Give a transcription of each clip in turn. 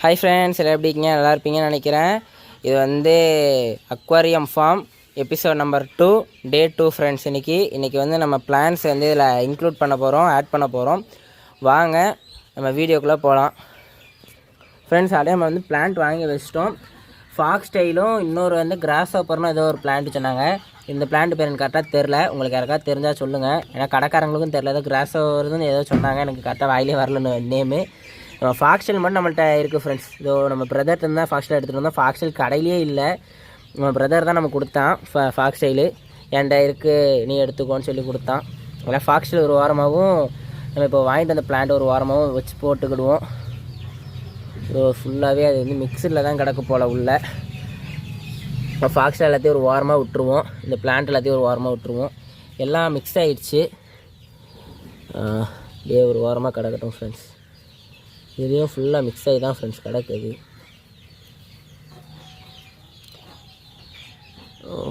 Hi friends, எல்லாம் எப்படி இருக்கீங்க? நல்லா இருப்பீங்கன்னு நினைக்கிறேன். இது வந்து அக்வாரியம் ஃபார்ம் எபிசோட் நம்பர் 2 டே 2 ஃப்ரெண்ட்ஸ். இன்றைக்கி வந்து நம்ம பிளான்ஸ் வந்து இதில் இன்க்ளூட் பண்ண போகிறோம், ஆட் பண்ண போகிறோம். வாங்க நம்ம வீடியோக்குள்ளே போகலாம் ஃப்ரெண்ட்ஸ். அதே நம்ம வந்து பிளான்ட் வாங்கி வச்சிட்டோம். ஃபாக்ஸ் ஸ்டைலும் இன்னொரு வந்து கிராஸ் ஹாப்பர்னு ஏதோ ஒரு பிளான்ட் சொன்னாங்க. இந்த பிளான்ட் பேர் எனக்கு கரெக்டாக தெரில. உங்களுக்கு யாருக்காவது தெரிஞ்சால் சொல்லுங்கள். ஏன்னா கடைக்காரங்களுக்கும் தெரில. ஏதோ கிராஸ் ஹாப்பர்னு ஏதோ சொன்னாங்க, எனக்கு கரெக்டாக வாயிலே வரல நேமு. ஃபாக்ஸ்டைல் மட்டும் நம்மள்ட்ட இருக்குது ஃப்ரெண்ட்ஸ். இதோ நம்ம பிரதர்ட்டு தான் ஃபாக்ஸ்டைல் எடுத்துகிட்டு வந்தோம். ஃபாக்ஸ்டைல் கடையிலே இல்லை, நம்ம பிரதர் தான் நம்ம கொடுத்தான். ஃபாக்ஸ்டைலு என்கிட்ட இருக்குது, நீ எடுத்துக்கோன்னு சொல்லி கொடுத்தான். அதனால் ஃபாக்ஸ்டைல் ஒரு வாரமாகவும் நம்ம இப்போ வாங்கிட்டு வந்த பிளான்ட் ஒரு வாரமாகவும் வச்சு போட்டுக்கிடுவோம். ஸோ ஃபுல்லாகவே அது வந்து மிக்சரில் தான் கிடக்கு போல் உள்ள. ஃபாக்ஸ்டைல் எல்லாத்தையும் ஒரு வாரமாக விட்டுருவோம். இந்த பிளான்ட் எல்லாத்தையும் ஒரு வாரமாக விட்டுருவோம். எல்லாம் மிக்ஸ் ஆகிடுச்சு. ஒரு வாரமாக கிடக்கட்டும் ஃப்ரெண்ட்ஸ். இதுலேயும் ஃபுல்லாக மிக்ஸ் ஆகி தான் ஃப்ரெண்ட்ஸ் கிடக்குது.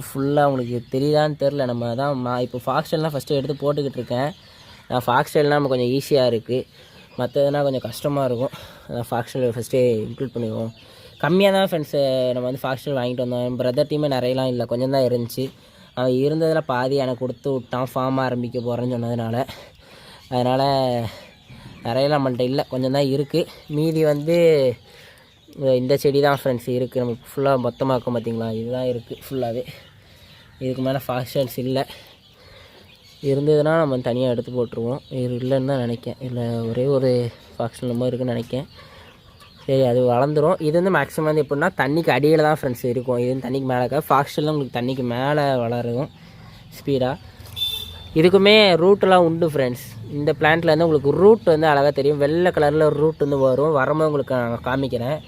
ஃபுல்லாக உங்களுக்கு தெரியுதான்னு தெரில. நம்ம தான் இப்போ ஃபாக்ஸ்டைல்லாம் ஃபஸ்ட்டு எடுத்து போட்டுக்கிட்டு இருக்கேன். ஃபாக்ஸ்டைல்னால் நம்ம கொஞ்சம் ஈஸியாக இருக்குது, மற்றதுனால் கொஞ்சம் கஷ்டமாக இருக்கும். அதான் ஃபாக்ஸ்டைல் ஃபஸ்ட்டே இன்க்ளூட் பண்ணிடுவோம். கம்மியாக தான் ஃப்ரெண்ட்ஸு நம்ம வந்து ஃபாக்ஸ்டைல் வாங்கிட்டு வந்தோம். என் பிரதர் டீமே நிறையலாம் இல்லை, கொஞ்சம் தான் இருந்துச்சு. அவன் இருந்ததில் பாதி எனக்கு கொடுத்து விட்டான், ஃபார்ம் ஆரம்பிக்க போகிறேன்னு சொன்னதுனால. அதனால் நிறையலாம் நம்மள்ட்ட இல்லை, கொஞ்சம் தான் இருக்குது. மீதி வந்து இந்த செடி தான் ஃப்ரெண்ட்ஸ் இருக்குது. நம்ம ஃபுல்லாக மொத்தமாக இருக்கும் பார்த்தீங்களா, இதுதான் இருக்குது ஃபுல்லாகவே. இதுக்கு மேலே ஃபாக்ஸ்டைல்ஸ் இல்லை. இருந்ததுன்னா நம்ம தனியாக எடுத்து போட்டுருவோம். இது இல்லைன்னு தான் நினைக்கேன். இல்லை ஒரே ஒரு ஃபாக்ஸ்டைல் நம்ம இருக்குதுன்னு நினைக்கேன். சரி, அது வளர்ந்துடும். இது வந்து மேக்ஸிமம் வந்து எப்படின்னா தண்ணிக்கு அடியில் தான் ஃப்ரெண்ட்ஸ் இருக்கும். இது வந்து தண்ணிக்கு மேலே இருக்கா. ஃபாக்ஸ்டைல்லாம் உங்களுக்கு தண்ணிக்கு மேலே வளரும் ஸ்பீடாக. இதுக்குமே ரூட்டெலாம் உண்டு ஃப்ரெண்ட்ஸ். இந்த பிளான்ட்டில் வந்து உங்களுக்கு ரூட் வந்து அழகாக தெரியும். வெள்ளை கலரில் ஒரு ரூட் வந்து வரும். வரமாக உங்களுக்கு நான் காமிக்கிறேன்.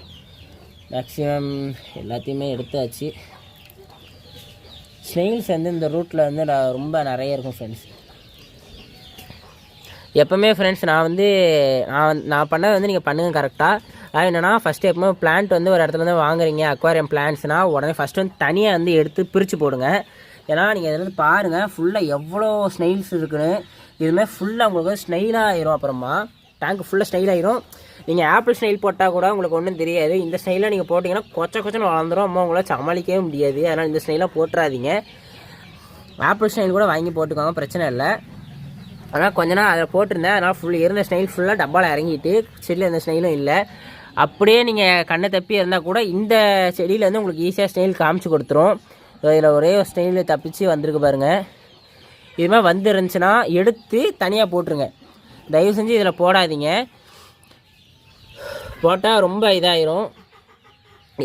மேக்ஸிமம் எல்லாத்தையுமே எடுத்தாச்சு. ஸ்னெயில்ஸ் வந்து இந்த ரூட்டில் வந்து ரொம்ப நிறைய இருக்கும் ஃப்ரெண்ட்ஸ். எப்போவுமே ஃப்ரெண்ட்ஸ் நான் பண்ணது வந்து நீங்கள் பண்ணுங்கள் கரெக்டாக. அது என்னென்னா ஃபஸ்ட்டு எப்போவுமே பிளான்ட் வந்து ஒரு இடத்துல வந்து வாங்குறீங்க, அக்வாரியம் பிளான்ட்ஸ்னால் உடனே ஃபஸ்ட்டு வந்து தனியாக வந்து எடுத்து பிரித்து போடுங்க. ஏன்னா நீங்கள் இதில் வந்து பாருங்கள் ஃபுல்லாக எவ்வளோ ஸ்னெயில்ஸ் இருக்குன்னு. இதுமாதிரி ஃபுல்லாக உங்களுக்கு ஸ்னெயிலாக ஆயிரும். அப்புறமா டேங்க் ஃபுல்லாக ஸ்னெயில் ஆயிரும். நீங்கள் ஆப்பிள் ஸ்னெயில் போட்டால் கூட உங்களுக்கு ஒன்றும் தெரியாது. இந்த ஸ்னெயிலாக நீங்கள் போட்டிங்கன்னா கொச்சன்னு வளர்ந்துடும். அம்மா உங்களால் சமாளிக்கவே முடியாது. அதனால் இந்த ஸ்னெயிலாக போட்டுறாதீங்க. ஆப்பிள் ஸ்னெயில் கூட வாங்கி போட்டுக்கோங்க, பிரச்சனை இல்லை. ஆனால் கொஞ்ச நாள் அதில் போட்டிருந்தேன். அதனால் இருந்த ஸ்னெயில் ஃபுல்லாக டப்பாவில் இறங்கிட்டு செடியில் எந்த ஸ்னெயிலும் இல்லை. அப்படியே நீங்கள் கண்ணை தப்பி இருந்தால் கூட இந்த செடியில் வந்து உங்களுக்கு ஈஸியாக ஸ்னெயில் காமிச்சு கொடுத்துரும். இதில் ஒரே ஒரு ஸ்னெயில் தப்பிச்சு வந்திருக்கு பாருங்கள். இது மாதிரி வந்துருந்துச்சுன்னா எடுத்து தனியாக போட்டுருங்க. தயவு செஞ்சு இதில் போடாதீங்க. போட்டால் ரொம்ப இதாகிரும்.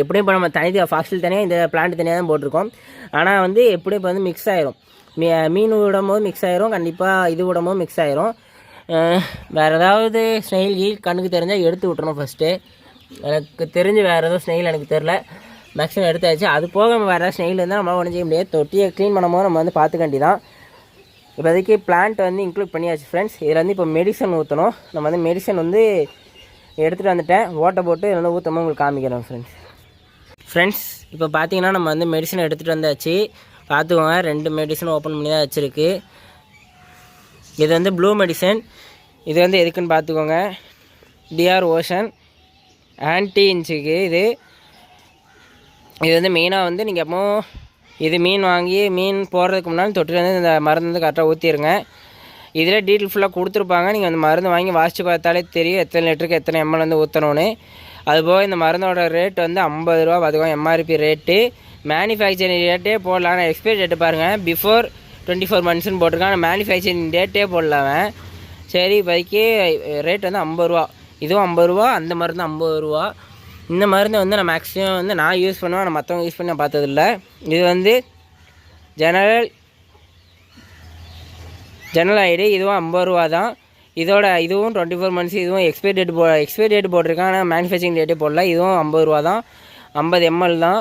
எப்படியும் இப்போ நம்ம ஃபாக்ஸ்டைல் தனியாக இந்த பிளான்ட் தனியாக தான் போட்டிருக்கோம். ஆனால் வந்து எப்படியும் இப்போ வந்து மிக்ஸ் ஆகிரும். மீன் விடும்போது மிக்ஸ் ஆகிரும், கண்டிப்பாக இது விடும்போது மிக்ஸ் ஆகிரும். வேறு ஏதாவது ஸ்னெயில் கண்ணுக்கு தெரிஞ்சால் எடுத்து விட்டுறணும் ஃபஸ்ட்டு. எனக்கு தெரிஞ்சு வேறு எதுவும் ஸ்னெயில் எனக்கு தெரில, மேக்ஸிமம் எடுத்தாச்சு. அது போக நம்ம வேறு ஏதாவது ஸ்னெயில் இருந்தால் நம்மளால் ஒன்றும் செய்ய முடியாது. தொட்டியை க்ளீன் பண்ணும்போது நம்ம வந்து பார்த்துக்கண்டி தான். இப்போதைக்கு பிளான்ட் வந்து இன்க்ளூட் பண்ணியாச்சு ஃப்ரெண்ட்ஸ். இதில் வந்து இப்போ மெடிசன் ஊற்றணும். நம்ம வந்து மெடிசன் வந்து எடுத்துகிட்டு வந்துட்டேன். ஓட்டை போட்டு இதில் வந்து ஊற்றமாக உங்களுக்கு காமிக்கிறேன் ஃப்ரெண்ட்ஸ். இப்போ பார்த்தீங்கன்னா நம்ம வந்து மெடிசன் எடுத்துகிட்டு வந்தாச்சு. பார்த்துக்கோங்க, 2 மெடிசன் ஓப்பன் பண்ணி தான் வச்சுருக்கு. இது வந்து ப்ளூ மெடிசன். இது வந்து எதுக்குன்னு பார்த்துக்கோங்க. டிஆர் ஓஷன் ஆன்டி இன்ச்சுக்கு இது வந்து மெயினாக வந்து நீங்கள் எப்போ இது மீன் வாங்கி மீன் போடுறதுக்கு முன்னாடி தொட்டில் வந்து இந்த மருந்து வந்து கரெக்டாக ஊற்றிடுங்க. இதில் டீட்டெயில் ஃபுல்லாக கொடுத்துருப்பாங்க. நீங்கள் அந்த மருந்து வாங்கி வாசித்து பார்த்தாலே தெரியும் எத்தனை லிட்டருக்கு எத்தனை எம்எல் வந்து ஊற்றணும்னு. அதுபோக இந்த மருந்தோட ரேட் வந்து 50 ரூபா பார்த்துக்கோங்க, எம்ஆர்பி ரேட்டு. மேனுஃபேக்சரிங் டேட்டே போடலாம். ஆனால் எக்ஸ்பைரி டேட்டு பாருங்கள், பிஃபோர் 24 மந்த்ஸ்னு போட்டிருக்கான். ஆனால் மேனுஃபேக்சரிங் டேட்டே போடலாம். சரி, இப்போதைக்கு ரேட் வந்து 50 ரூபா. இதுவும் 50 ரூபா, அந்த மருந்து 50 ரூபா. இந்த மருந்தை வந்து நான் மேக்ஸிமம் வந்து நான் யூஸ் பண்ணுவேன், ஆனால் மற்றவங்க யூஸ் பண்ணி நான் பார்த்ததில்ல. இது வந்து ஜெனரல் ஐடி. இதுவும் 50 ரூபா தான். இதுவும் 24 மந்த்ஸ். இதுவும் எக்ஸ்பைரி டேட் போட்டிருக்கான், ஆனால் மேனுஃபேக்சரிங் டேட்டே போடல. இதுவும் 50 ரூபா தான், 50 எம்எல் தான்.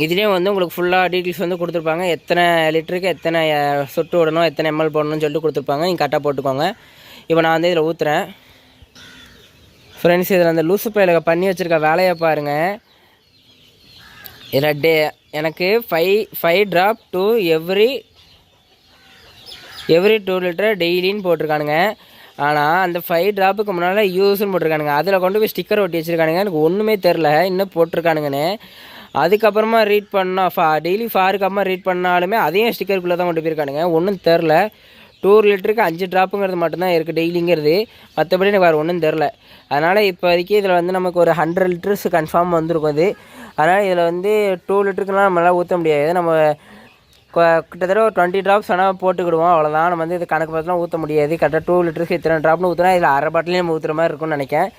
இதுலேயும் வந்து உங்களுக்கு ஃபுல்லாக டீட்டெயில்ஸ் வந்து கொடுத்துருப்பாங்க. எத்தனை லிட்டருக்கு எத்தனை சொட்டு விடணும், எத்தனை எம்எல் போடணும்னு சொல்லிட்டு கொடுத்துருப்பாங்க. நீங்கள் கரெக்டாக போட்டுக்கோங்க. இப்போ நான் வந்து இதில் ஊற்றுறேன் ஃப்ரெண்ட்ஸ். இதில் அந்த லூசு பையில பண்ணி வச்சுருக்க வேலையை பாருங்கள். இதில் எனக்கு 5 ட்ராப் டு எவ்ரி 2 லிட்டர் டெய்லின்னு போட்டிருக்கானுங்க. ஆனால் அந்த 5 ட்ராப்புக்கு முன்னால் யூஸ்ன்னு போட்டிருக்கானுங்க. அதில் கொண்டு போய் ஸ்டிக்கர் ஒட்டி வச்சுருக்கானுங்க. எனக்கு ஒன்றுமே தெரில இன்னும் போட்டிருக்கானுங்கன்னு. அதுக்கப்புறமா ரீட் பண்ணால் டெய்லி ஃபாருக்கு அப்புறமா ரீட் பண்ணாலுமே அதையும் ஸ்டிக்கருக்குள்ளே தான் கொண்டு போயிருக்கானுங்க. ஒன்றும் தெரில. 2 லிட்டருக்கு 5 ட்ராப்புங்கிறது மட்டும்தான் இருக்குது டெய்லிங்கிறது. மற்றபடி எனக்கு வேறு ஒன்றும் தெரில. அதனால் இப்போதைக்கு இதில் வந்து நமக்கு ஒரு 100 லிட்டர்ஸ் கன்ஃபார்ம் வந்திருக்கும் அது. அதனால் இதில் வந்து 2 லிட்டருக்குலாம் நம்மளால் ஊற்ற முடியாது. நம்ம கிட்டத்தட்ட ஒரு 20 ட்ராப்ஸ் ஆனால் போட்டுக்கிடுவோம், அவ்வளோதான். நம்ம வந்து இது கணக்கு பார்த்துலாம் ஊற்ற முடியாது. கரெக்டாக 2 லிட்டருக்கு இத்தனை ட்ராப்னு ஊற்றினா இதில் அரை பாட்டிலையும் நம்ம ஊற்றுற மாதிரி இருக்கும்னு நினைக்கிறேன்.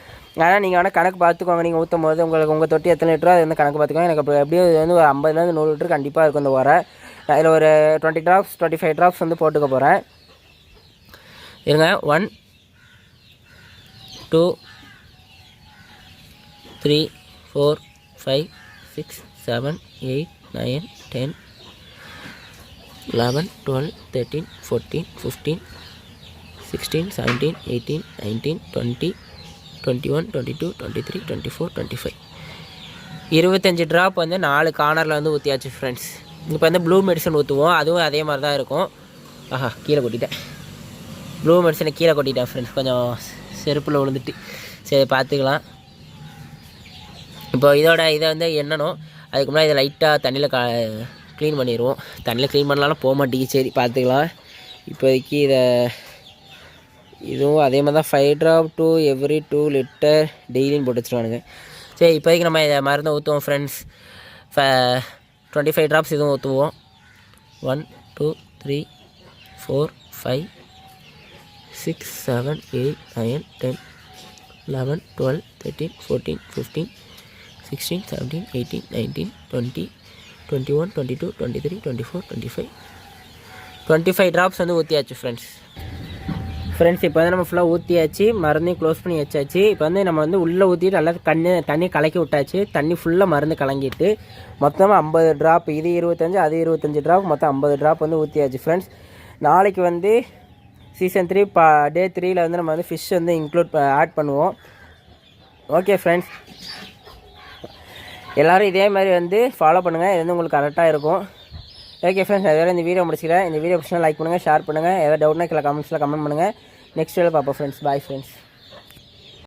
ஆனால் நீங்கள் வேணால் கணக்கு பார்த்துக்கோங்க. நீங்கள் ஊற்றும் போது உங்கள் தொட்டி எத்தனை லிட்டரோ அது வந்து கணக்கு பார்த்துக்கோங்க. எனக்கு அப்போ எப்படியும் இது வந்து ஒரு 50லேருந்து 100 லிட்டர் கண்டிப்பாக இருக்கும் இந்த உரை. நான் இதில் ஒரு 20 ட்ராப்ஸ் 25 ட்ராப்ஸ் வந்து போட்டுக்க போகிறேன். இருங்க. 1 2 3 4 5 6 7 8 9 10 11 12 13 14 15 16 17 18 19 20 21 22 23 24 25 25 ட்ராப் வந்து 4 கார்னரில் வந்து ஊற்றியாச்சு ஃப்ரெண்ட்ஸ். இப்போ வந்து ப்ளூ மெடிசன் ஊற்றுவோம். அதுவும் அதே மாதிரி தான் இருக்கும். ஆஹா, கீழே கொட்டிட்டேன். ப்ளூ மெடிசனை கீழே கொட்டிட்டேன் ஃப்ரெண்ட்ஸ். கொஞ்சம் செருப்பில் விழுந்துட்டு. சரி, பார்த்துக்கலாம். இப்போ இதை வந்து எண்ணணும். அதுக்கு முன்னாடி இதை லைட்டாக தண்ணியில் க்ளீன் பண்ணிடுவோம். தண்ணியில் க்ளீன் பண்ணலாம்னா போக மாட்டேங்குது. சரி, பார்த்துக்கலாம். இப்போதைக்கு இதுவும் அதே மாதிரி தான் 5 ட்ராப் to every 2 லிட்டர் டெய்லின்னு போட்டு வச்சுருவானுங்க. சரி, இப்போதைக்கு நம்ம இதை மருந்து ஊற்றுவோம் ஃப்ரெண்ட்ஸ். 25 ட்ராப்ஸ் இதுவும் ஊற்றுவோம். 1 2 3 4 5 6 7 8 9 10 11 12 13 14 15 16 17 18 19 20 21 22 23 24 25 ட்ராப்ஸ் வந்து ஊற்றியாச்சு ஃப்ரெண்ட்ஸ். இப்போ வந்து நம்ம ஃபுல்லாக ஊற்றியாச்சு. மருந்தையும் க்ளோஸ் பண்ணி வச்சாச்சு. இப்போ வந்து நம்ம வந்து உள்ளே ஊற்றிட்டு நல்லா தண்ணி கலக்கி விட்டாச்சு. தண்ணி ஃபுல்லாக மருந்து கலங்கிட்டு மொத்தமாக 50 ட்ராப், இது 25 அது 25 ட்ராப், மொத்தம் 50 ட்ராப் வந்து ஊற்றியாச்சு ஃப்ரெண்ட்ஸ். நாளைக்கு வந்து சீசன் 3 டே 3ல் வந்து நம்ம வந்து ஃபிஷ் வந்து ஆட் பண்ணுவோம். ஓகே ஃப்ரெண்ட்ஸ், எல்லோரும் இதே மாதிரி வந்து ஃபாலோ பண்ணுங்கள். இது வந்து உங்களுக்கு கரெக்டாக இருக்கும். ஓகே ஃப்ரெண்ட்ஸ், அதோட இந்த வீடியோ முடிச்சுக்கிறேன். இந்த வீடியோ பிடிச்சா லைக் பண்ணுங்கள், ஷேர் பண்ணுங்கள். ஏதாவது டவுட்னா கீழே கமெண்ட்ஸில் கமெண்ட் பண்ணுங்கள். நெக்ஸ்ட் வீடியோ பார்ப்போம் ஃப்ரெண்ட்ஸ். Bye friends.